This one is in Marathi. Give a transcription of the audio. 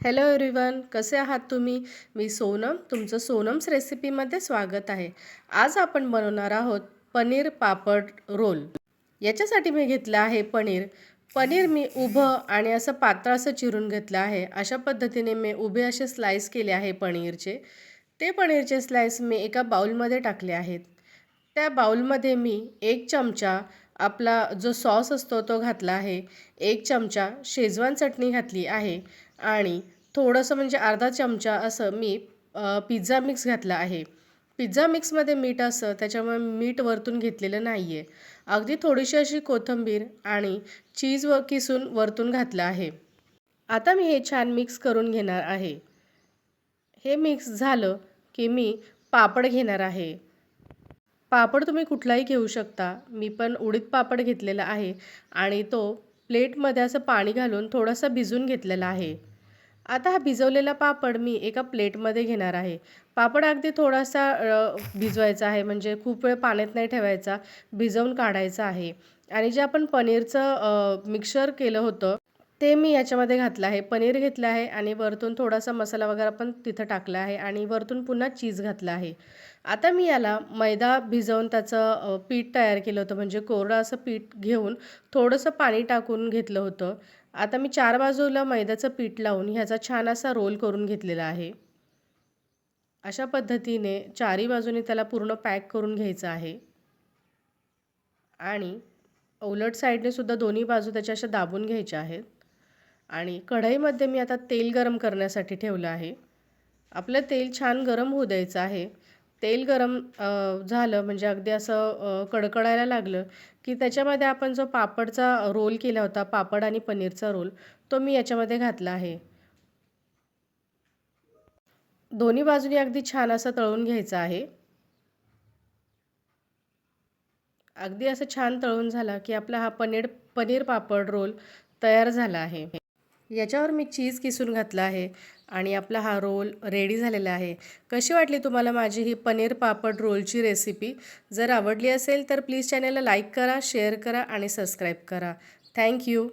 हॅलो एव्हरीवन, कसे आहात तुम्ही? मी सोनम, तुमचं सोनम्स रेसिपीमध्ये स्वागत आहे. आज आपण बनवणार आहोत पनीर पापड रोल. याच्यासाठी मी घेतलं आहे पनीर. पनीर मी उभं आणि असं पातळ असं चिरून घेतलं आहे. अशा पद्धतीने मी उभे असे स्लाइस केले आहे पनीरचे. ते पनीरचे स्लाइस मी एका बाउलमध्ये टाकले आहेत. त्या बाउलमध्ये मी 1 चमचा आपला जो सॉस असतो तो घातला आहे. 1 चमचा शेजवान चटणी घातली आहे आणि थोडंसं म्हणजे अर्धा चमचा असं मी पिझ्झा मिक्स घातला आहे. पिझ्झा मिक्समध्ये मीठ असतं त्याच्यामुळे मीठ वरतून घेतलेलं नाही आहे. अगदी थोडीशी अशी कोथिंबीर आणि चीज किसून वरतून घातलं आहे. आता मी हे छान मिक्स करून घेणार आहे. हे मिक्स झालं की मी पापड घेणार आहे. पापड तुम्ही कुठलाही घेऊ शकता. मी पण उडीद पापड घेतलेला आहे आणि तो प्लेटमध्ये असं पाणी घालून थोडासा भिजवून घेतलेला आहे. आता हा भिजवलेला पापड मी एका प्लेटमध्ये घेणार आहे. पापड अगदी थोडासा भिजवायचा आहे, म्हणजे खूप वेळ पाण्यात नाही ठेवायचा, भिजवून काढायचा आहे. आणि जे आपण पनीरचं मिक्सचर केलं होतं ते मी याच्यामध्ये घातलं आहे. पनीर घेतलं आहे आणि वरतून थोडासा मसाला वगैरे पण तिथं टाकला आहे आणि वरतून पुन्हा चीज घातलं आहे. आता मी याला मैदा भिजवून त्याचं पीठ तयार केलं होतं, म्हणजे कोरडं असं पीठ घेऊन थोडंसं पाणी टाकून घेतलं होतं. आता मी 4 बाजूला मैद्याचं पीठ लावून ह्याचा छान असा रोल करून घेतलेला आहे. अशा पद्धतीने चारही बाजूने त्याला पूर्ण पॅक करून घ्यायचं आहे आणि उलट साईडने सुद्धा दोन्ही बाजू त्याच्या अशा दाबून घ्यायच्या आहेत. आणि कढईमध्ये मी आता तेल गरम करण्यासाठी ठेवलं आहे. आपलं तेल छान गरम होऊ द्यायचं आहे. तेल गरम झालं म्हणजे अगदी असं कडकडायला लागलं की त्याच्यामध्ये आपण जो पापडचा रोल केला होता, पापड आणि पनीरचा रोल, तो मी याच्यामध्ये घातला आहे. दोन्ही बाजूनी अगदी छान असं तळून घ्यायचं आहे. अगदी असं छान तळून झाला की आपला हा पनीर पापड रोल तयार झाला आहे. याच्यावर मी चीज किसून घातला आहे आणि आपला हा रोल रेडी झालेला आहे. कशी वाटली तुम्हाला माझी ही पनीर पापड रोलची रेसिपी? जर आवडली असेल तर प्लीज चॅनलला लाईक करा, शेअर करा आणि सबस्क्राईब करा. Thank you.